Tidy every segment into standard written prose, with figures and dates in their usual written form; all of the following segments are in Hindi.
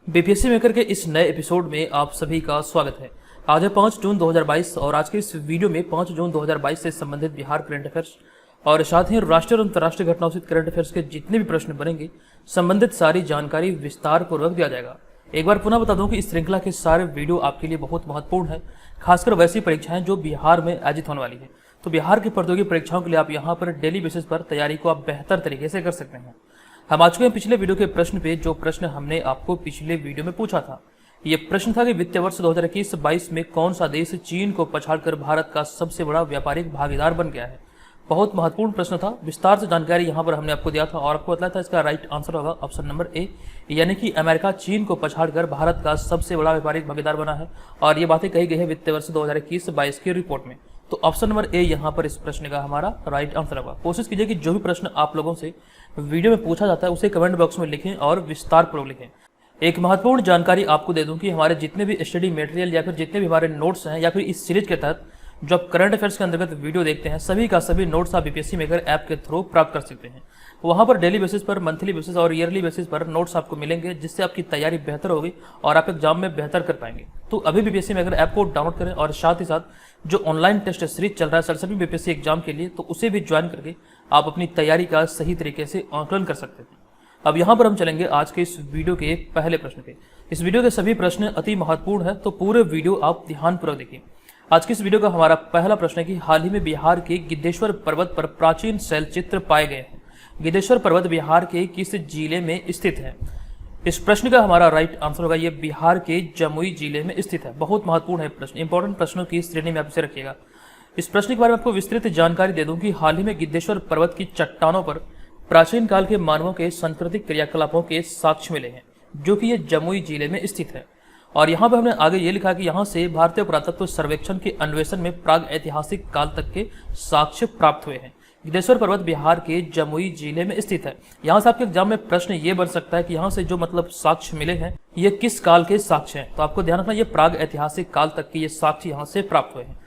बीपीएससी मेकर के इस नए एपिसोड में आप सभी का स्वागत है। आज है 5 जून 2022 और आज के इस वीडियो में 5 जून 2022 से संबंधित बिहार करंट अफेयर्स और साथ ही राष्ट्रीय और अंतर्राष्ट्रीय घटनाओं से करंट अफेयर्स के जितने भी प्रश्न बनेंगे संबंधित सारी जानकारी विस्तार पूर्वक दिया जाएगा। एक बार पुनः बता दूं कि इस श्रृंखला के सारे वीडियो आपके लिए बहुत महत्वपूर्ण है, खासकर वैसी परीक्षाएं जो बिहार में आयोजित होने वाली है। तो बिहार की प्रतियोगी परीक्षाओं के लिए आप यहाँ पर डेली बेसिस पर तैयारी को आप बेहतर तरीके से कर सकते हैं। हम आ चुके हैं पिछले वीडियो के प्रश्न पे, जो प्रश्न हमने आपको पिछले वीडियो में पूछा था। ये प्रश्न था कि वित्तीय वर्ष 2021-22 में कौन सा देश चीन को पछाड़कर भारत का सबसे बड़ा व्यापारिक भागीदार बन गया है। बहुत महत्वपूर्ण प्रश्न था, विस्तार से जानकारी यहाँ पर हमने आपको दिया था और आपको बताया था इसका राइट आंसर होगा ऑप्शन नंबर ए, यानी कि अमेरिका चीन को पछाड़कर भारत का सबसे बड़ा व्यापारिक भागीदार बना है। और ये बातें कही गई है वित्तीय वर्ष 2021-22 की रिपोर्ट में। तो ऑप्शन नंबर ए यहाँ पर इस प्रश्न का हमारा राइट आंसर होगा। कोशिश कीजिए कि जो भी प्रश्न आप लोगों से वीडियो में पूछा जाता है उसे कमेंट बॉक्स में लिखें और विस्तार पूर्वक लिखें। एक महत्वपूर्ण जानकारी आपको दे दूं कि हमारे जितने भी स्टडी मटेरियल या फिर जितने भी हमारे नोट्स हैं या फिर इस सीरीज के तहत जो आप करंट अफेयर्स के अंतर्गत वीडियो देखते हैं, सभी का सभी नोट्स आप बीपीएससी मेकर ऐप के थ्रू प्राप्त कर सकते हैं। वहां पर डेली बेसिस पर, मंथली बेसिस और ईयरली बेसिस पर नोट्स आपको मिलेंगे, जिससे आपकी तैयारी बेहतर होगी और आप एग्जाम में बेहतर कर पाएंगे। तो अभी बीपीएससी मेकर ऐप को डाउनलोड करें और साथ ही साथ जो ऑनलाइन टेस्ट सीरीज चल रहा है 67वीं बीपीएससी एग्जाम के लिए, तो उसे भी ज्वाइन करके आप अपनी तैयारी का सही तरीके से आकलन कर सकते हैं। अब यहाँ पर हम चलेंगे आज के इस वीडियो के पहले प्रश्न पे। इस वीडियो के सभी प्रश्न अति महत्वपूर्ण है, तो पूरे वीडियो आप ध्यानपूर्वक देखिए। आज की इस वीडियो का हमारा पहला प्रश्न है कि हाल ही में बिहार के गिद्धेश्वर पर्वत पर प्राचीन शैल चित्र पाए गए हैं। गिद्धेश्वर पर्वत बिहार के किस जिले में स्थित है? इस प्रश्न का हमारा राइट आंसर होगा ये बिहार के जमुई जिले में स्थित है। बहुत महत्वपूर्ण है प्रश्न, इंपॉर्टेंट प्रश्नों की श्रेणी में आप इसे रखिएगा। इस प्रश्न के बारे में आपको विस्तृत जानकारी दे दूं कि हाल ही में गिद्धेश्वर पर्वत की चट्टानों पर प्राचीन काल के मानवों के सांस्कृतिक क्रियाकलापों के साक्ष्य मिले हैं, जो कि ये जमुई जिले में स्थित है। और यहाँ पर हमने आगे ये लिखा कि यहाँ से भारतीय पुरातत्व सर्वेक्षण के अन्वेषण में प्राग ऐतिहासिक काल तक के साक्ष्य प्राप्त हुए हैं। गिद्धेश्वर पर्वत बिहार के जमुई जिले में स्थित है। यहाँ से आपके एग्जाम में प्रश्न ये बन सकता है कि यहाँ से जो साक्ष्य मिले हैं ये किस काल के साक्ष्य हैं। तो आपको ध्यान रखना ये प्राग ऐतिहासिक काल तक के ये साक्ष्य यहाँ से प्राप्त हुए हैं।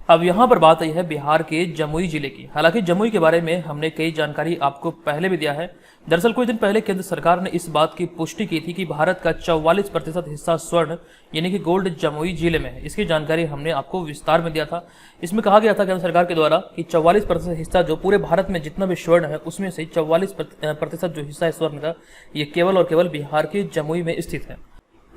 अब यहाँ पर बात आई है बिहार के जमुई जिले की। हालांकि जमुई के बारे में हमने कई जानकारी आपको पहले भी दिया है। दरअसल कुछ दिन पहले केंद्र सरकार ने इस बात की पुष्टि की थी कि भारत का 44% हिस्सा स्वर्ण यानी कि गोल्ड जमुई जिले में है। इसकी जानकारी हमने आपको विस्तार में दिया था। इसमें कहा गया था केंद्र सरकार के द्वारा कि 44% हिस्सा जो पूरे भारत में जितना भी स्वर्ण है उसमें से 44% जो हिस्सा है स्वर्ण का, ये केवल और केवल बिहार के जमुई में स्थित है।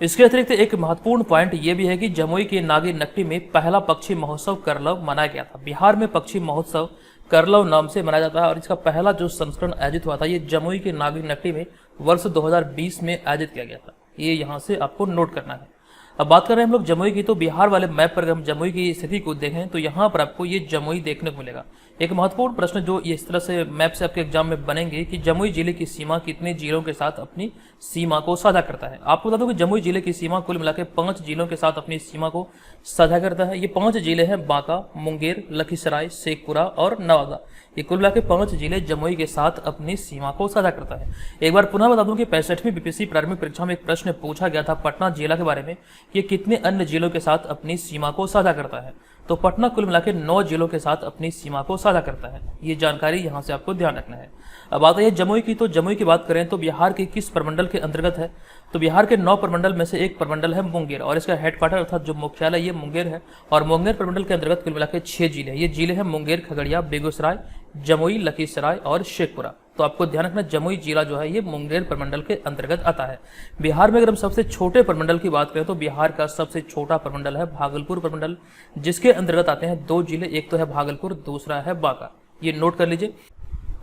इसके अतिरिक्त एक महत्वपूर्ण पॉइंट ये भी है कि जमुई के नागिन नकटी में पहला पक्षी महोत्सव करलव मनाया गया था। बिहार में पक्षी महोत्सव करलव नाम से मनाया जाता है और इसका पहला जो संस्करण आयोजित हुआ था ये जमुई के नागिन नकटी में वर्ष 2020 में आयोजित किया गया था। ये यहाँ से आपको नोट करना है। अब बात कर रहे हैं हम लोग जमुई की, तो बिहार वाले मैप पर हम जमुई की स्थिति को देखें तो यहाँ पर आपको ये जमुई देखने को मिलेगा। एक महत्वपूर्ण प्रश्न जो इस तरह से मैप से आपके एग्जाम में बनेंगे कि जमुई जिले की सीमा कितने जिलों के साथ अपनी सीमा को साझा करता है। आपको बता दूं कि जमुई जिले की सीमा कुल मिलाकर 5 जिलों के साथ अपनी सीमा को साझा करता है। ये 5 जिले हैं बांका, मुंगेर, लखीसराय, शेखपुरा और नवादा। ये कुल मिलाकर 5 जिले जमुई के साथ अपनी सीमा को साझा करता है। एक बार पुनः बता दूं कि 65वीं बीपीएससी प्रारंभिक परीक्षा में एक प्रश्न पूछा गया था पटना जिला के बारे में, ये कितने अन्य जिलों के साथ अपनी सीमा को साझा करता है। तो पटना कुल मिलाकर 9 जिलों के साथ अपनी सीमा को साझा करता है। ये जानकारी यहाँ से आपको ध्यान रखना है। अब बात है जमुई की, तो जमुई की बात करें तो बिहार के किस प्रमंडल के अंतर्गत है? तो बिहार के 9 प्रमंडल में से एक प्रमंडल है मुंगेर और इसका हेडक्वार्टर अर्थात जो मुख्यालय ये मुंगेर है। और मुंगेर प्रमंडल के अंतर्गत कुल मिलाकर 6 जिले हैं। ये जिले हैं मुंगेर, खगड़िया, बेगूसराय, जमुई, लखीसराय और शेखपुरा। तो आपको ध्यान रखना जमुई जिला जो है ये मुंगेर प्रमंडल के अंतर्गत आता है। बिहार में अगर हम सबसे छोटे प्रमंडल की बात करें तो बिहार का सबसे छोटा प्रमंडल है भागलपुर प्रमंडल, जिसके अंतर्गत आते हैं 2 जिले, एक तो है भागलपुर, दूसरा है बांका। ये नोट कर लीजिए।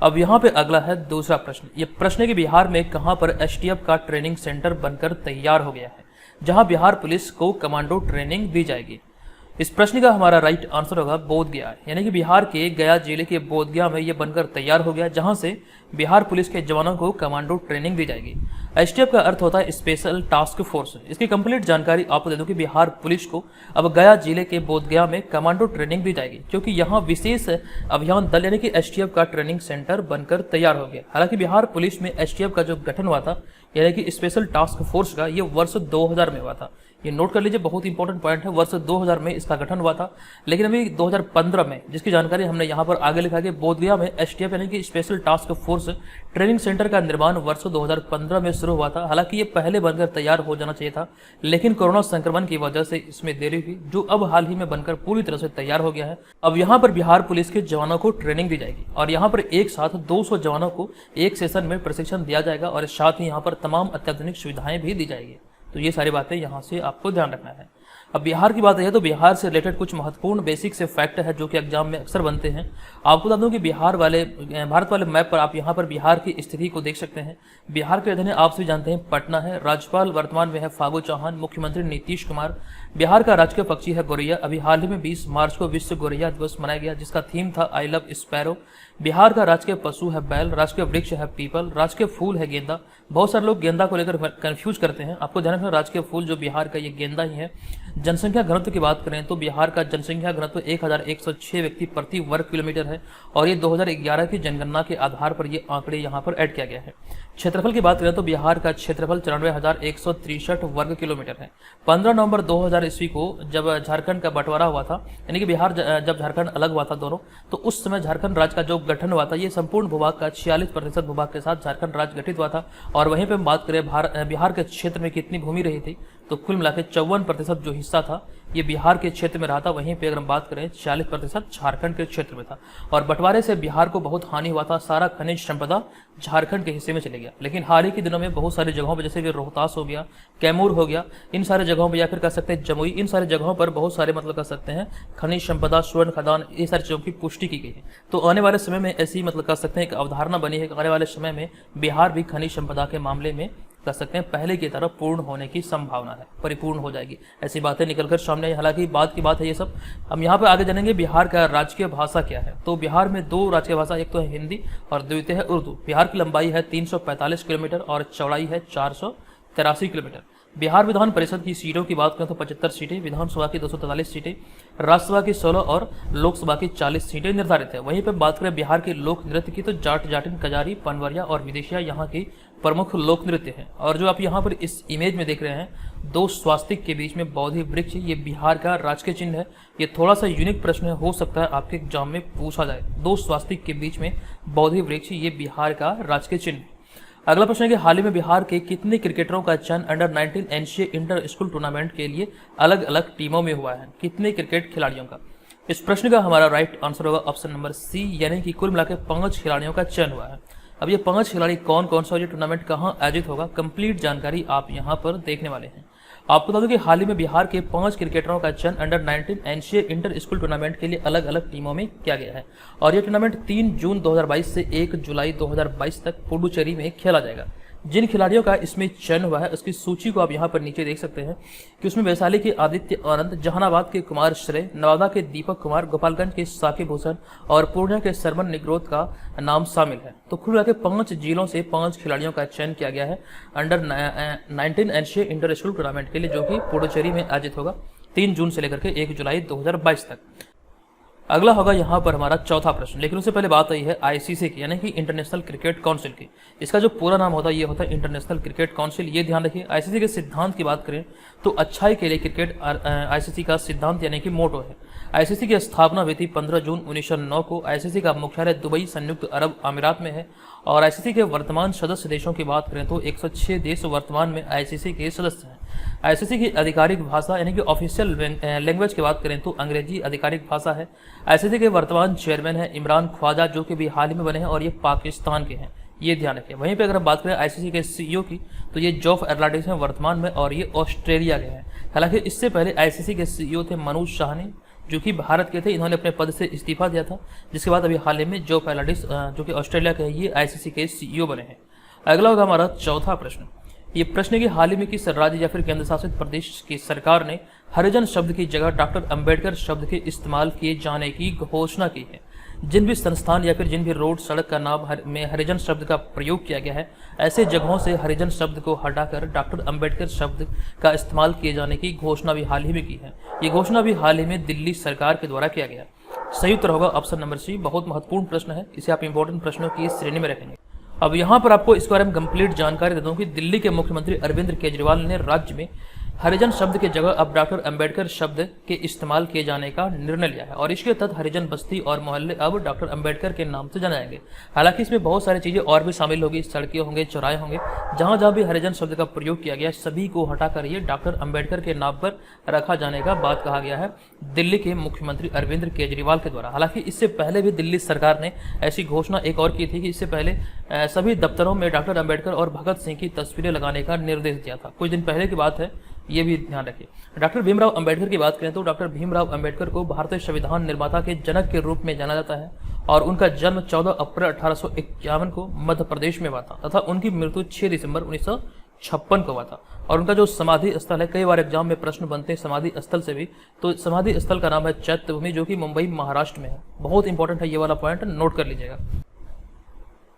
अब यहाँ पे अगला है दूसरा प्रश्न। ये प्रश्न है कि बिहार में कहाँ पर एसटीएफ का ट्रेनिंग सेंटर बनकर तैयार हो गया है, जहाँ बिहार पुलिस को कमांडो ट्रेनिंग दी जाएगी। इस प्रश्न का हमारा राइट आंसर होगा बोधगया, यानी कि बिहार के गया जिले के बोधगया में ये बनकर तैयार हो गया, जहां से बिहार पुलिस के जवानों को कमांडो ट्रेनिंग दी जाएगी। एसटीएफ का अर्थ होता है स्पेशल टास्क फोर्स। इसकी कंप्लीट जानकारी आपको दे दूं कि बिहार पुलिस को अब गया जिले के बोधगया में कमांडो ट्रेनिंग दी जाएगी, क्योंकि यहाँ विशेष अभियान दल यानी कि एसटीएफ का ट्रेनिंग सेंटर बनकर तैयार हो गया। हालांकि बिहार पुलिस में एसटीएफ का जो गठन हुआ था यानी कि स्पेशल टास्क फोर्स का ये वर्ष 2000 में हुआ था। ये नोट कर लीजिए, बहुत इंपॉर्टेंट पॉइंट है। वर्ष 2000 में इसका गठन हुआ था, लेकिन अभी 2015 में, जिसकी जानकारी हमने यहाँ पर आगे लिखा कि बोधगया में एसटीएफ यानी कि special task force training centre का निर्माण वर्ष 2015 में शुरू हुआ था। हालांकि ये पहले बनकर तैयार हो जाना चाहिए था, लेकिन कोरोना संक्रमण की वजह से इसमें देरी हुई, जो अब हाल ही में बनकर पूरी तरह से तैयार हो गया है। अब यहाँ पर बिहार पुलिस के जवानों को ट्रेनिंग दी जाएगी और यहाँ पर एक साथ 200 जवानों को एक सेशन में प्रशिक्षण दिया जाएगा और साथ ही यहाँ पर तमाम अत्याधुनिक सुविधाएं भी दी जाएगी। तो ये सारी बातें यहाँ से आपको ध्यान रखना है। अब बिहार की बात है तो बिहार से रिलेटेड कुछ महत्वपूर्ण बेसिक से फैक्ट है जो कि एग्जाम में अक्सर बनते हैं। आपको बता दूं कि भारत वाले मैप पर आप यहाँ पर बिहार की स्थिति को देख सकते हैं। बिहार के राजधानी आप सभी जानते हैं पटना है। राज्यपाल वर्तमान में है फागू चौहान, मुख्यमंत्री नीतीश कुमार। बिहार का राजकीय पक्षी है गौरैया। अभी हाल ही में 20 मार्च को विश्व गौरैया दिवस मनाया गया, जिसका थीम था आई लव स्पैरो। बिहार का राजकीय पशु है बैल, राजकीय वृक्ष है पीपल, राजकीय फूल है गेंदा। बहुत सारे लोग गेंदा को लेकर कंफ्यूज करते हैं, आपको ध्यान रखना राजकीय फूल जो बिहार का ये गेंदा ही है। जनसंख्या घनत्व की बात करें तो बिहार का जनसंख्या घनत्व 1106 व्यक्ति प्रति वर्ग किलोमीटर है और ये 2011 की जनगणना के आधार पर ये आंकड़े यहाँ पर ऐड किया गया है। क्षेत्रफल की बात करें तो बिहार का क्षेत्रफल 94,163 वर्ग किलोमीटर है। 15 नवंबर 2000 ईस्वी को जब झारखंड का बंटवारा हुआ था, यानी कि बिहार जब झारखंड अलग हुआ था दोनों, तो उस समय झारखंड राज्य का जो गठन हुआ था ये संपूर्ण भूभाग का 46% भूभाग के साथ झारखंड राज्य गठित हुआ था। और वहीं पर हम बात करें बिहार के क्षेत्र में कितनी भूमि रही थी, तो कुल मिलाकर 54% जो हिस्सा था ये बिहार के क्षेत्र में रहा था। वहीं पे अगर हम बात करें 40% झारखंड के क्षेत्र में था। और बंटवारे से बिहार को बहुत हानि हुआ था, सारा खनिज संपदा झारखंड के हिस्से में चले गया। लेकिन हाल ही के दिनों में बहुत सारी जगहों पर, जैसे कि रोहतास हो गया, कैमूर हो गया, इन सारे जगहों पर, या फिर कह सकते हैं जमुई, इन सारी जगहों पर बहुत सारे कह सकते हैं खनिज संपदा, स्वर्ण खदान, ये सारी चीजों की पुष्टि की गई है। तो आने वाले समय में ऐसी कह सकते हैं एक अवधारणा बनी है कि आने वाले समय में बिहार भी खनिज संपदा के मामले में कह सकते हैं पहले की तरह पूर्ण होने की संभावना है, परिपूर्ण हो जाएगी, ऐसी बातें निकलकर सामने आई। हालांकि बात की बात है ये सब। हम यहाँ पर आगे जानेंगे बिहार का राजकीय भाषा क्या है। तो बिहार में 2 राजकीय भाषा, एक तो है हिंदी और द्वितीय है उर्दू। बिहार की लंबाई है 345 किलोमीटर और चौड़ाई है 483 किलोमीटर। बिहार विधान परिषद की सीटों की बात करें तो 75 सीटें, विधानसभा की 243 सीटें, राज्यसभा की 16 और लोकसभा की 40 सीटें निर्धारित है। वहीं पर बात करें बिहार के लोक नृत्य की तो जाट, जाटिन, कजारी, पनवरिया और विदेशिया यहाँ की प्रमुख लोक नृत्य है। और जो आप यहाँ पर इस इमेज में देख रहे हैं, 2 स्वास्तिक के बीच में बौद्धि वृक्ष, ये बिहार का राजकीय चिन्ह है। ये थोड़ा सा यूनिक प्रश्न है, हो सकता है आपके एग्जाम में पूछा जाए। 2 स्वास्तिक के बीच में बौद्धि वृक्ष, ये बिहार का राजकीय चिन्ह है। अगला प्रश्न है कि हाल ही में बिहार के कितने क्रिकेटरों का चयन under 19 NCA inter school tournament के लिए अलग अलग टीमों में हुआ है? कितने क्रिकेट खिलाड़ियों का? इस प्रश्न का हमारा राइट आंसर होगा ऑप्शन नंबर सी, यानी कि कुल मिलाकर 5 खिलाड़ियों का चयन हुआ है। अब ये 5 खिलाड़ी कौन कौन सा, ये टूर्नामेंट कहाँ आयोजित होगा, कंप्लीट जानकारी आप यहाँ पर देखने वाले हैं। आपको बता दूं कि हाल ही में बिहार के 5 क्रिकेटरों का चयन under 19 NCA inter school tournament के लिए अलग अलग टीमों में किया गया है और यह टूर्नामेंट 3 जून 2022 से 1 जुलाई 2022 तक पुडुचेरी में खेला जाएगा। जिन खिलाड़ियों का इसमें चयन हुआ है उसकी सूची को आप यहाँ पर नीचे देख सकते हैं कि उसमें वैशाली के आदित्य आनंद, जहानाबाद के कुमार श्रेय, नवादा के दीपक कुमार, गोपालगंज के साकिब हुसैन और पूर्णिया के सरमन निग्रोध का नाम शामिल है। तो कुल मिलाकर 5 जिलों से 5 खिलाड़ियों का चयन किया गया है under 19 NCA inter school tournament के लिए, जो कि पुडुचेरी में आयोजित होगा 3 जून से लेकर के 1 जुलाई 2022 तक। अगला होगा यहाँ पर हमारा चौथा प्रश्न, लेकिन उससे पहले बात आई है आईसीसी की, यानी कि इंटरनेशनल क्रिकेट काउंसिल की। इसका जो पूरा नाम होता है ये होता है इंटरनेशनल क्रिकेट काउंसिल। ये ध्यान रखिए। आईसीसी के सिद्धांत की बात करें तो अच्छाई के लिए क्रिकेट आईसीसी का सिद्धांत यानी कि मोटो है। आईसीसी की स्थापना हुई थी 15 जून 1909 को। आईसीसी का मुख्यालय दुबई, संयुक्त अरब अमीरात में है। और आईसीसी के वर्तमान सदस्य देशों की बात करें तो 106 देश वर्तमान में आईसीसी के सदस्य हैं। आईसीसी की आधिकारिक भाषा यानी कि ऑफिशियल लैंग्वेज की बात करें तो अंग्रेजी आधिकारिक भाषा है। आईसीसी के वर्तमान चेयरमैन है इमरान ख्वाजा, जो कि भी हाल ही में बने हैं और ये पाकिस्तान के हैं, ये ध्यान रखें। वहीं पे अगर हम बात करें आईसीसी के सीईओ की तो ये जॉफ एर्लाडिस हैं वर्तमान में और ये ऑस्ट्रेलिया के हैं। हालांकि इससे पहले आईसीसी के सीईओ थे मनोज शाहनी, जो कि भारत के थे। इन्होंने अपने पद से इस्तीफा दिया था, जिसके बाद अभी हाल ही में जॉफ एर्लाडिस जो कि ऑस्ट्रेलिया के हैं, ये आईसीसी के सीईओ बने हैं। अगला होगा हमारा चौथा प्रश्न। ये प्रश्न है कि हाल ही में किस राज्य या फिर केंद्र शासित प्रदेश की सरकार ने हरिजन शब्द की जगह डॉक्टर अंबेडकर शब्द के इस्तेमाल किए जाने की घोषणा की है? जिन भी संस्थान या फिर जिन भी रोड, सड़क का नाम में हरिजन शब्द का प्रयोग किया गया है, ऐसे जगहों से हरिजन शब्द को हटाकर डॉक्टर अंबेडकर शब्द का इस्तेमाल किए जाने की घोषणा भी हाल ही में की है। ये घोषणा भी हाल ही में दिल्ली सरकार के द्वारा किया गया। सही उत्तर होगा ऑप्शन नंबर सी। बहुत महत्वपूर्ण प्रश्न है, इसे आप इंपॉर्टेंट प्रश्नों की श्रेणी में रखेंगे। अब यहाँ पर आपको इस बारे में कंप्लीट जानकारी दे दूं कि दिल्ली के मुख्यमंत्री अरविंद केजरीवाल ने राज्य में हरिजन शब्द की जगह अब डॉक्टर अंबेडकर शब्द के इस्तेमाल किए जाने का निर्णय लिया है और इसके तहत हरिजन बस्ती और मोहल्ले अब डॉक्टर अंबेडकर के नाम से जाने जाएंगे। हालांकि इसमें बहुत सारी चीजें और भी शामिल होगी, सड़कें होंगे, चौराहे होंगे, जहां जहां भी हरिजन शब्द का प्रयोग किया गया सभी को हटाकर ये डॉक्टर अंबेडकर के नाम पर रखा जाने का बात कहा गया है दिल्ली के मुख्यमंत्री अरविंद केजरीवाल के द्वारा। हालांकि इससे पहले भी दिल्ली सरकार ने ऐसी घोषणा एक और की थी कि इससे पहले सभी दफ्तरों में डॉक्टर अंबेडकर और भगत सिंह की तस्वीरें लगाने का निर्देश दिया था। कुछ दिन पहले की बात है, ये भी ध्यान रखिए। डॉक्टर भीमराव अंबेडकर की बात करें तो डॉक्टर भीमराव अंबेडकर को भारतीय संविधान निर्माता के जनक के रूप में जाना जाता है और उनका जन्म 14 अप्रैल 1851 को मध्य प्रदेश में हुआ था तथा उनकी मृत्यु 6 दिसंबर 1956 को हुआ था। और उनका जो समाधि स्थल है, कई बार एग्जाम में प्रश्न बनते हैं समाधि स्थल से भी, तो समाधि स्थल का नाम है चैत्यभूमि, जो कि मुंबई महाराष्ट्र में है। बहुत इंपॉर्टेंट है ये वाला पॉइंट, नोट कर लीजिएगा।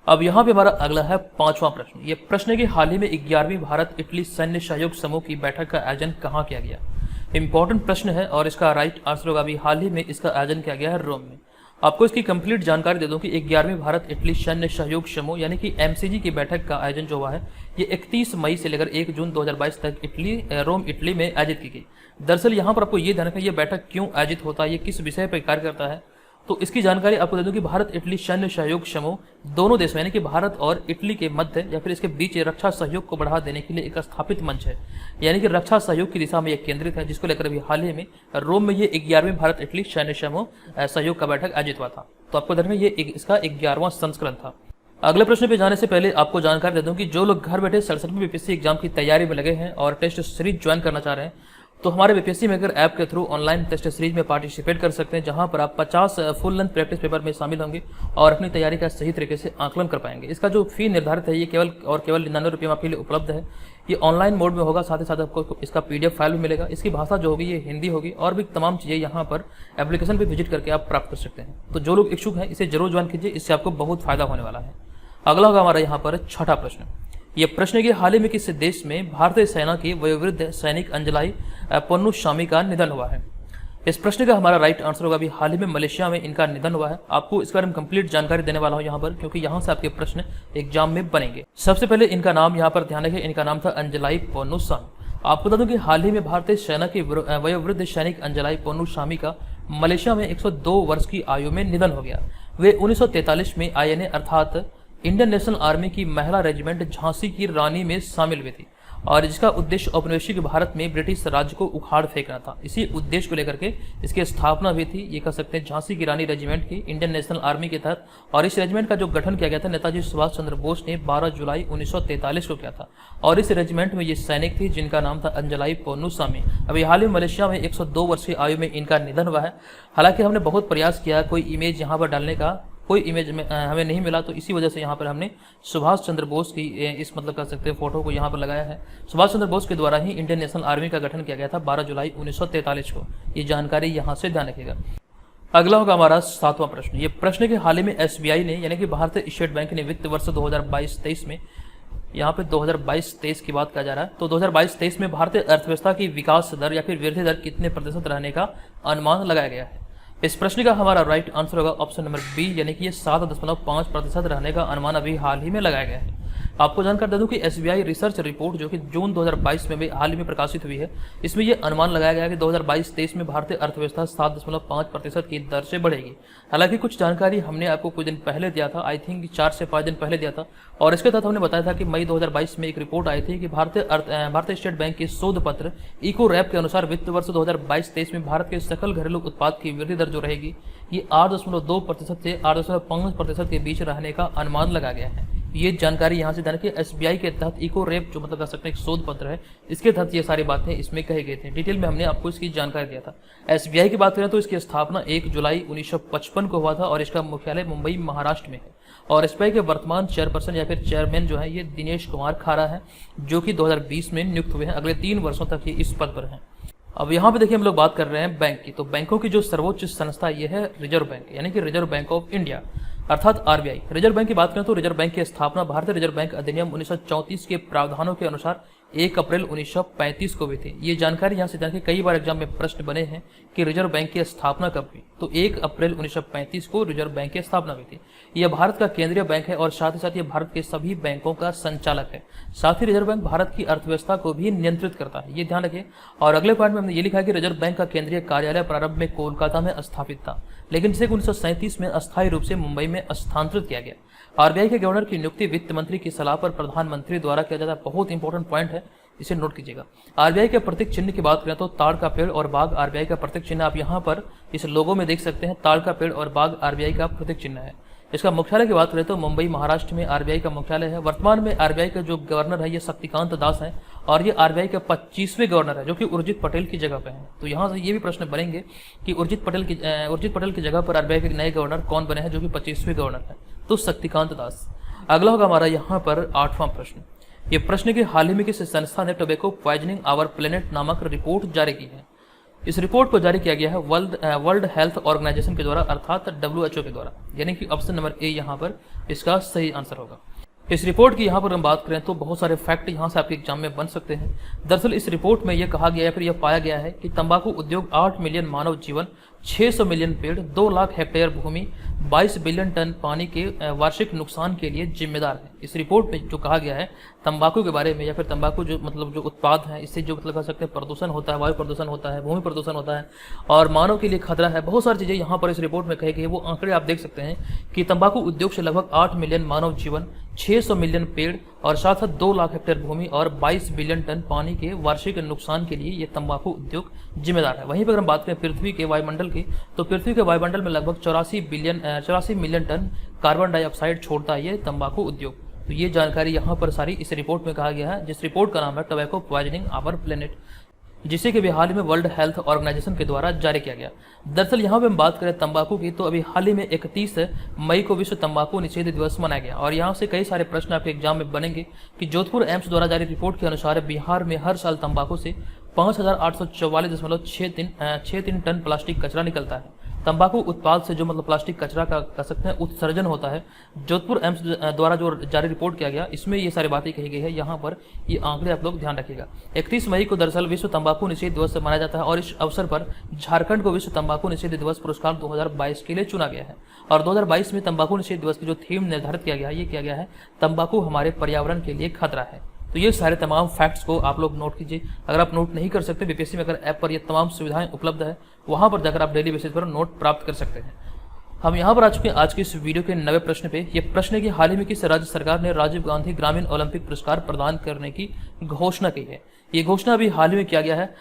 अब यहाँ पे हमारा अगला है 5वां प्रश्न। ये प्रश्न है कि हाल ही में 11वीं भारत इटली सैन्य सहयोग समूह की बैठक का आयोजन कहाँ किया गया। इंपॉर्टेंट प्रश्न है और इसका राइट आंसर होगा अभी हाल ही में इसका आयोजन किया गया है रोम में। आपको इसकी कंप्लीट जानकारी दे दूं कि 11वीं भारत इटली सैन्य सहयोग समूह यानी कि एमसीजी की बैठक का आयोजन जो हुआ है ये 31 मई से लेकर 1 जून 2022 तक रोम इटली में आयोजित की गई। दरअसल यहाँ पर आपको ये ध्यान रखना ये बैठक क्यों आयोजित होता है, ये किस विषय पर कार्य करता है, तो इसकी जानकारी आपको दे दूं कि भारत इटली सैन्य सहयोग समूह दोनों देशों यानी कि भारत और इटली के मध्य या फिर इसके बीच रक्षा सहयोग को बढ़ावा देने के लिए एक स्थापित मंच है, यानी कि रक्षा सहयोग की दिशा में यह केंद्रित है, जिसको लेकर अभी हाल ही में रोम में ये 11वीं भारत इटली सैन्य समूह सहयोग का बैठक आयोजित हुआ था। तो आपको ध्यान में ये इसका 11वां संस्करण था। अगले प्रश्न पे जाने से पहले आपको जानकारी दे दूं कि जो लोग घर बैठे 67वें बीपीएससी एग्जाम की तैयारी में लगे हैं और टेस्ट सीरीज ज्वाइन करना चाह रहे हैं तो हमारे बीपीएससी मेकर ऐप के थ्रू ऑनलाइन टेस्ट सीरीज में पार्टिसिपेट कर सकते हैं, जहां पर आप 50 फुल लेंथ प्रैक्टिस पेपर में शामिल होंगे और अपनी तैयारी का सही तरीके से आकलन कर पाएंगे। इसका जो फी निर्धारित है ये केवल 99 रुपये में आपके लिए उपलब्ध है। ये ऑनलाइन मोड में होगा, साथ ही साथ आपको इसका पीडीएफ फाइल भी मिलेगा। इसकी भाषा जो होगी ये हिंदी होगी और भी तमाम चीज़ें यहाँ पर एप्लीकेशन पर विजिट करके आप प्राप्त कर सकते हैं। तो जो लोग इच्छुक हैं इसे जरूर ज्वाइन कीजिए, इससे आपको बहुत फायदा होने वाला है। अगला होगा हमारा यहाँ पर 6ठा प्रश्न। ये प्रश्न है कि हाल ही में किस देश में भारतीय सेना के वयोवृद्ध सैनिक अंजलाई पोन्नुसामी का निधन हुआ है। इस प्रश्न का हमारा राइट आंसर होगा अभी हाल ही में मलेशिया में इनका निधन हुआ है। आपको इस बारे में कंप्लीट जानकारी देने वाला हूं यहाँ पर, क्योंकि यहाँ से आपके प्रश्न एग्जाम में बनेंगे। सबसे पहले इनका नाम यहाँ पर ध्यान रखें, इनका नाम था अंजलाई पोन्नुसामी। आपको बता दूं कि हाल ही में भारतीय सेना के वयोवृद्ध सैनिक अंजलाई पोन्नुसामी का मलेशिया में 102 वर्ष की आयु में निधन हो गया। वे 1943 में INA अर्थात इंडियन नेशनल आर्मी की महिला रेजिमेंट झांसी की रानी में शामिल हुई थी और जिसका उद्देश्य औपनिवेशिक भारत में ब्रिटिश राज्य को उखाड़ फेंकना था। इसी उद्देश्य को लेकर के इसकी स्थापना हुई थी, ये कह सकते हैं झांसी की रानी रेजिमेंट की इंडियन नेशनल आर्मी के तहत। और इस रेजिमेंट का जो गठन किया गया था नेताजी सुभाष चंद्र बोस ने 12 जुलाई 1943 को किया था और इस रेजिमेंट में ये सैनिक थी जिनका नाम था अंजलाई पोन्नुसामी। अभी हाल ही में मलेशिया में 102 वर्ष की आयु में इनका निधन हुआ है। हालांकि हमने बहुत प्रयास किया कोई इमेज यहाँ पर डालने का, कोई इमेज में हमें नहीं मिला, तो इसी वजह से यहाँ पर हमने सुभाष चंद्र बोस की इस मतलब कर सकते हैं फोटो को यहाँ पर लगाया है। सुभाष चंद्र बोस के द्वारा ही इंडियन नेशनल आर्मी का गठन किया गया था 12 जुलाई 1943 को। ये जानकारी यहाँ से ध्यान रखिएगा। अगला होगा हमारा 7वां प्रश्न। ये प्रश्न के हाल ही में SBI ने यानी कि भारतीय स्टेट बैंक ने वित्त वर्ष 2022-23 में, यहाँ पे 2022-23 की बात कहा जा रहा है, तो 2022-23 में भारतीय अर्थव्यवस्था की विकास दर या फिर वृद्धि दर कितने प्रतिशत रहने का अनुमान लगाया गया है। इस प्रश्न का हमारा राइट आंसर होगा ऑप्शन नंबर बी, यानी कि ये 7.5% रहने का अनुमान अभी हाल ही में लगाया गया है। आपको जानकर दे दूं कि SBI रिसर्च रिपोर्ट जो कि जून 2022 में भी हाल ही में प्रकाशित हुई है, इसमें यह अनुमान लगाया गया है कि 2022-23 में भारतीय अर्थव्यवस्था 7.5% की दर से बढ़ेगी। हालांकि कुछ जानकारी हमने आपको कुछ दिन पहले दिया था, आई थिंक 4 से 5 दिन पहले दिया था, और इसके तहत हमने बताया था कि मई 2022 में एक रिपोर्ट आई थी कि भारतीय स्टेट बैंक के शोध पत्र इको रैप के अनुसार वित्त वर्ष 2022-23 में भारत के सकल घरेलू उत्पाद की वृद्धि दर जो रहेगी ये 8.2% से 8.5% के बीच रहने का अनुमान लगाया गया है। ये जानकारी यहाँ से ध्यान रखिए। SBI के तहत इको रेप जो मतलब कर सकते हैं एक शोध पत्र है, इसके तहत ये सारी बातें इसमें कही गई थी। डिटेल में हमने आपको इसकी जानकारी दिया था। SBI की बात करें तो इसकी स्थापना 1 जुलाई 1955 को हुआ था और इसका मुख्यालय मुंबई महाराष्ट्र में है। और SBI के वर्तमान चेयरपर्सन या फिर चेयरमैन जो है ये दिनेश कुमार खारा है, जो कि 2020 में नियुक्त हुए हैं। अगले 3 वर्षों तक ये इस पद पर हैं। अब यहाँ पे देखिए हम लोग बात कर रहे हैं बैंक की, तो बैंकों की जो सर्वोच्च संस्था ये है रिजर्व बैंक, यानी कि रिजर्व बैंक ऑफ इंडिया अर्थात RBI। रिजर्व बैंक की बात करें तो रिजर्व बैंक की स्थापना भारतीय रिजर्व बैंक अधिनियम 1934 के प्रावधानों के अनुसार 1 अप्रैल 1935 को हुई थी। ये जानकारी यहाँ से जान के कई बार एग्जाम में प्रश्न बने हैं कि रिजर्व बैंक की स्थापना कब हुई। तो 1 अप्रैल 1935 को रिजर्व बैंक की स्थापना हुई थी। यह भारत का केंद्रीय बैंक है और साथ ही साथ ये भारत के सभी बैंकों का संचालक है। साथ ही रिजर्व बैंक भारत की अर्थव्यवस्था को भी नियंत्रित करता है, ये ध्यान रखें। और अगले पॉइंट में हमने ये लिखा है कि रिजर्व बैंक का केंद्रीय कार्यालय प्रारंभ में कोलकाता में स्थापित था, लेकिन इसे 1937 में अस्थायी रूप से मुंबई में स्थानांतरित किया गया। आरबीआई के गवर्नर की नियुक्ति वित्त मंत्री की सलाह पर प्रधानमंत्री द्वारा किया जाता है। बहुत इंपॉर्टेंट पॉइंट है, इसे नोट कीजिएगा। आरबीआई के प्रतीक चिन्ह की बात करें तो ताड़ का पेड़ और बाघ आरबीआई का प्रतीक चिन्ह। आप यहाँ पर इस लोगो में देख सकते हैं, ताड़ का पेड़ और बाघ आरबीआई का प्रतीक चिन्ह है। इसका मुख्यालय की बात करें तो मुंबई महाराष्ट्र में आरबीआई का मुख्यालय है। वर्तमान में आरबीआई का जो गवर्नर है ये शक्तिकांत दास है और ये आरबीआई के 25वें गवर्नर है, जो कि उर्जित पटेल की जगह पे हैं। तो यहाँ से ये भी प्रश्न बनेंगे कि उर्जित पटेल की जगह पर आरबीआई के नए गवर्नर कौन बने हैं, जो कि 25वें गवर्नर है, तो शक्तिकांत दास। अगला होगा हमारा यहाँ पर 8वां प्रश्न। ये प्रश्न के हाल ही में किस संस्था ने टोबैको पॉइजनिंग आवर प्लेनेट नामक रिपोर्ट जारी की है। इस रिपोर्ट को जारी किया गया है वर्ल्ड हेल्थ ऑर्गेनाइजेशन के द्वारा, अर्थात WHO के द्वारा, यानी कि ऑप्शन नंबर ए यहाँ पर इसका सही आंसर होगा। इस रिपोर्ट की यहाँ पर हम बात करें तो बहुत सारे फैक्ट यहाँ से आपके एग्जाम में बन सकते हैं। दरअसल इस रिपोर्ट में यह कहा गया है, फिर यह पाया गया है कि तंबाकू उद्योग 8 मिलियन मानव जीवन, 600 मिलियन पेड़, 2 लाख हेक्टेयर भूमि, 22 बिलियन टन पानी के वार्षिक नुकसान के लिए जिम्मेदार है। इस रिपोर्ट में जो कहा गया है तंबाकू के बारे में, या फिर तंबाकू जो जो उत्पाद है, इससे जो कह सकते हैं प्रदूषण होता है, वायु प्रदूषण होता है, भूमि प्रदूषण होता है और मानव के लिए खतरा है। बहुत सारी चीज़ें यहाँ पर इस रिपोर्ट में कही गई है। वो आंकड़े आप देख सकते हैं कि तंबाकू उद्योग से लगभग 8 मिलियन मानव जीवन, 600 मिलियन पेड़ और साथ साथ 2 लाख हेक्टेयर भूमि और 22 बिलियन टन पानी के वार्षिक नुकसान के लिए ये तंबाकू उद्योग जिम्मेदार है। वहीं पर हम बात करें पृथ्वी के वायुमंडल की, तो पृथ्वी के वायुमंडल में लगभग 84 मिलियन टन कार्बन डाइऑक्साइड छोड़ता है ये तंबाकू उद्योग। तो ये जानकारी यहाँ पर सारी इस रिपोर्ट में कहा गया है, जिस रिपोर्ट का नाम है टोबैको पॉइजनिंग आवर प्लेनेट, जिसे कि हाल ही में वर्ल्ड हेल्थ ऑर्गेनाइजेशन के द्वारा जारी किया गया। दरअसल यहाँ पे हम बात करें तंबाकू की, तो अभी हाल ही में 31 मई को विश्व तंबाकू निषेध दिवस मनाया गया और यहाँ से कई सारे प्रश्न आपके एग्जाम में बनेंगे कि जोधपुर एम्स द्वारा जारी रिपोर्ट के अनुसार बिहार में हर साल तंबाकू से 5844.63 टन प्लास्टिक कचरा निकलता है। तंबाकू उत्पाद से जो प्लास्टिक कचरा का कह सकते हैं उत्सर्जन होता है। जोधपुर एम्स द्वारा जो जारी रिपोर्ट किया गया, इसमें ये सारी बातें कही गई है। यहाँ पर ये आंकड़े आप लोग ध्यान रखिएगा। 31 मई को दरअसल विश्व तंबाकू निषेध दिवस मनाया जाता है और इस अवसर पर झारखंड को विश्व तंबाकू निषेध दिवस पुरस्कार 2022 के लिए चुना गया है। और 2022 में तंबाकू निषेध दिवस की जो थीम निर्धारित किया गया है, ये किया गया है तंबाकू हमारे पर्यावरण के लिए खतरा है। तो ये सारे तमाम फैक्ट्स को आप लोग नोट कीजिए। अगर आप नोट नहीं कर सकते, बीपीएससी में अगर ऐप पर ये तमाम सुविधाएं उपलब्ध है, वहां पर जाकर आप डेली बेसिस पर नोट प्राप्त कर सकते हैं। हम यहाँ पर आ चुके हैं आज की इस वीडियो के 9वें प्रश्न पे। ये प्रश्न है कि हाल ही में किस राज्य सरकार ने राजीव गांधी ग्रामीण ओलंपिक पुरस्कार प्रदान करने की घोषणा की है। ये घोषणा अभी हाल ही में किया गया है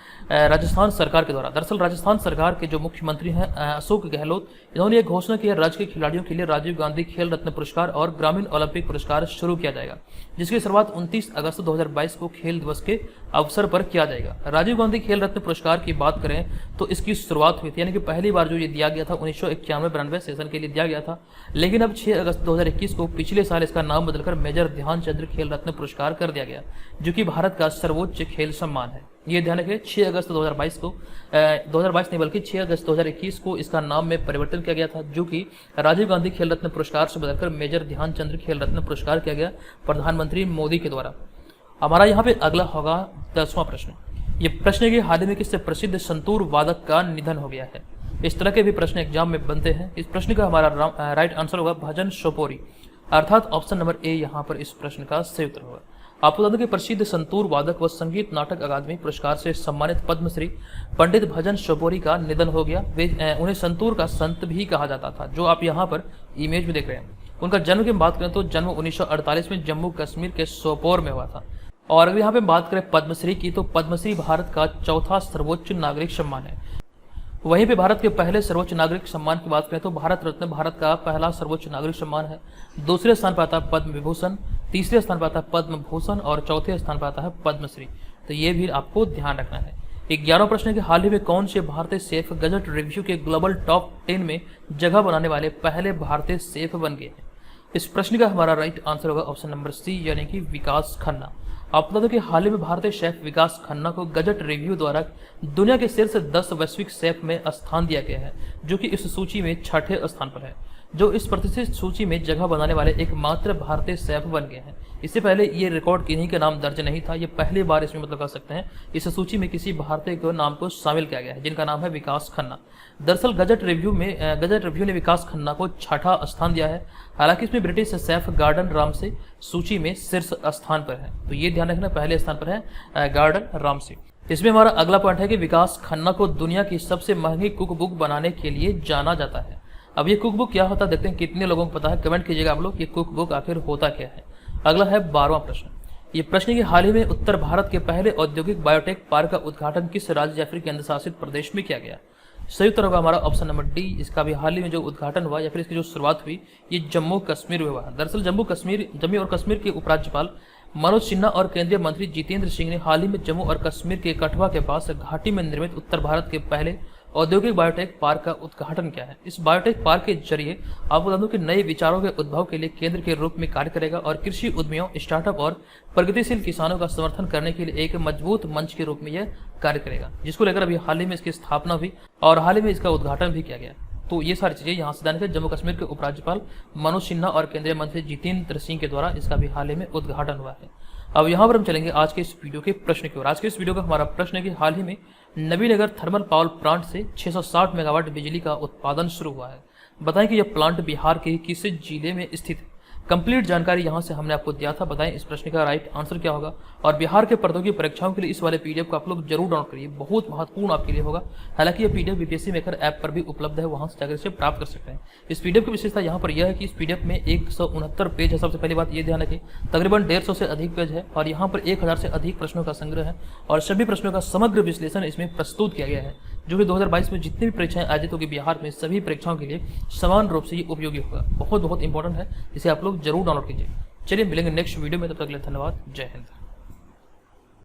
राजस्थान सरकार के द्वारा। दरअसल राजस्थान सरकार के जो मुख्यमंत्री हैं अशोक गहलोत, इन्होंने ये घोषणा की है राज्य के खिलाड़ियों के लिए राजीव गांधी खेल रत्न पुरस्कार और ग्रामीण ओलंपिक पुरस्कार शुरू किया जाएगा, जिसकी शुरुआत 29 अगस्त 2022 को खेल दिवस के अवसर पर किया जाएगा। राजीव गांधी खेल रत्न पुरस्कार की बात करें तो इसकी शुरुआत हुई थी, यानी कि पहली बार जो ये दिया गया था 1991-92 सेशन के लिए दिया गया था, लेकिन अब 6 अगस्त 2021 को पिछले साल इसका नाम बदलकर मेजर ध्यानचंद खेल रत्न पुरस्कार कर दिया गया, जो कि भारत का सर्वोच्च खेल सम्मान है। ये ध्यान रखें, 6 अगस्त 2022 को 2022 नहीं बल्कि 6 अगस्त 2021 को इसका नाम में परिवर्तन किया गया था, जो कि राजीव गांधी खेल रत्न पुरस्कार से बदलकर मेजर ध्यानचंद खेल रत्न पुरस्कार किया गया प्रधानमंत्री मोदी के द्वारा। हमारा यहाँ पे अगला होगा 10वां प्रश्न। ये प्रश्न के हाल ही में किससे प्रसिद्ध संतूर वादक का निधन हो गया है। इस तरह के भी प्रश्न एग्जाम में बनते हैं। इस प्रश्न का हमारा राइट आंसर होगा भजन सोपोरी, अर्थात ऑप्शन नंबर ए यहाँ पर इस प्रश्न का सही उत्तर होगा। आपको बता दें कि प्रसिद्ध संतूर वादक व संगीत नाटक अकादमी पुरस्कार से सम्मानित पद्मश्री पंडित भजन सोपोरी का निधन हो गया। उन्हें संतूर का संत भी कहा जाता था, जो आप यहाँ पर इमेज में देख रहे हैं। उनका जन्म की बात करें तो जन्म 1948 में जम्मू कश्मीर के सोपोर में हुआ था। और अगर यहाँ पे बात करें पद्मश्री की, तो पद्मश्री भारत का चौथा सर्वोच्च नागरिक सम्मान है। वहीं पे भारत के पहले सर्वोच्च नागरिक सम्मान की बात करें तो भारत रत्न भारत का पहला सर्वोच्च नागरिक सम्मान है। दूसरे स्थान पर आता है पद्म विभूषण, तीसरे स्थान पर आता है पद्म भूषण और चौथे स्थान पर आता है पद्मश्री। तो ये भी आपको ध्यान रखना है। 11वां प्रश्न है कि हाल ही में कौन से भारतीय शेफ गजट रिव्यू के ग्लोबल टॉप 10 में जगह बनाने वाले पहले भारतीय शेफ बन गए हैं। इस प्रश्न का हमारा राइट आंसर होगा ऑप्शन नंबर सी, यानी कि विकास खन्ना। आप बता दो कि हाल ही में भारतीय शेफ विकास खन्ना को गजट रिव्यू द्वारा दुनिया के शीर्ष 10 वैश्विक शेफ में स्थान दिया गया है, जो कि इस सूची में 6ठे स्थान पर है। जो इस प्रतिष्ठित सूची में जगह बनाने वाले एकमात्र भारतीय शेफ बन गए हैं। इससे पहले ये रिकॉर्ड किन्हीं का नाम दर्ज नहीं था। ये पहली बार इसमें मतलब कह सकते हैं इस सूची में किसी भारतीय के नाम को शामिल किया गया है, जिनका नाम है विकास खन्ना। दरअसल गजट रिव्यू ने विकास खन्ना को छठा स्थान दिया है। हालांकि इसमें ब्रिटिश सेफ गार्डन रामसे सूची में शीर्ष स्थान पर है, तो ये ध्यान रखना, पहले स्थान पर है गार्डन रामसे। इसमें हमारा अगला पॉइंट है कि विकास खन्ना को दुनिया की सबसे महंगी कुक बुक बनाने के लिए जाना जाता है। अब ये कुक बुक क्या होता है, देखते हैं कितने लोगों को पता है, कमेंट कीजिएगा आप लोग, ये कुक बुक आखिर होता क्या है। अगला है 12वां प्रश्न। ये प्रश्न कि हाल ही में उत्तर भारत के पहले औद्योगिक बायोटेक पार्क का उद्घाटन किस राज्य या फिर केंद्र शासित प्रदेश में किया गया। सही उत्तर होगा हमारा ऑप्शन नंबर डी। इसका भी हाल ही में जो उद्घाटन हुआ या फिर इसकी जो शुरुआत हुई ये जम्मू कश्मीर में हुआ। दरअसल जम्मू और कश्मीर के उपराज्यपाल मनोज सिन्हा और केंद्रीय मंत्री जितेंद्र सिंह ने हाल ही में जम्मू और कश्मीर के कठुआ के पास घाटी में निर्मित उत्तर भारत के पहले औद्योगिक बायोटेक पार्क का उद्घाटन किया है। इस बायोटेक पार्क के जरिए आपको बता दूं कि नए विचारों के उद्भव के लिए केंद्र के रूप में कार्य करेगा और कृषि उद्यमियों, स्टार्टअप और प्रगतिशील किसानों का समर्थन करने के लिए एक मजबूत मंच के रूप में यह कार्य करेगा, जिसको लेकर अभी हाल ही में इसकी स्थापना हुई और हाल ही में इसका उद्घाटन भी किया गया। तो ये सारी चीजें यहाँ से जानकर जम्मू कश्मीर के उपराज्यपाल मनोज सिन्हा और केंद्रीय मंत्री जितेंद्र सिंह के द्वारा इसका भी हाल ही में उद्घाटन हुआ है। अब यहाँ पर हम चलेंगे आज के इस वीडियो के प्रश्न की ओर। आज के इस वीडियो का हमारा प्रश्न है कि हाल ही में नबीनगर थर्मल पावर प्लांट से 660 मेगावाट बिजली का उत्पादन शुरू हुआ है। बताएं कि यह प्लांट बिहार के किस जिले में स्थित है। कंप्लीट जानकारी यहां से हमने आपको दिया था। बताएं इस प्रश्न का राइट आंसर क्या होगा। और बिहार के प्रतियोगी परीक्षाओं के लिए इस वाले पीडीएफ को आप लोग जरूर डाउनलोड करिए, बहुत महत्वपूर्ण आपके लिए होगा। हालांकि ये पीडीएफ बीपीएससी मेकर ऐप पर भी उपलब्ध है, वहां से जाकर इसे प्राप्त कर सकते हैं। इस पीडीएफ की विशेषता यहाँ पर यह है कि इस पीडीएफ में 169 पेज है। सबसे पहली बात ये ध्यान रखिए, तकरीबन 150 से अधिक पेज है और यहाँ पर 1000 से अधिक प्रश्नों का संग्रह है और सभी प्रश्नों का समग्र विश्लेषण इसमें प्रस्तुत किया गया है, जो कि 2022 में जितनी भी परीक्षाएं आयोजित होगी बिहार में सभी परीक्षाओं के लिए समान रूप से ये उपयोगी होगा। बहुत इंपॉर्टेंट है, इसे आप लोग जरूर डाउनलोड कीजिए। चलिए मिलेंगे नेक्स्ट वीडियो में, तब तक के लिए धन्यवाद। जय हिंद।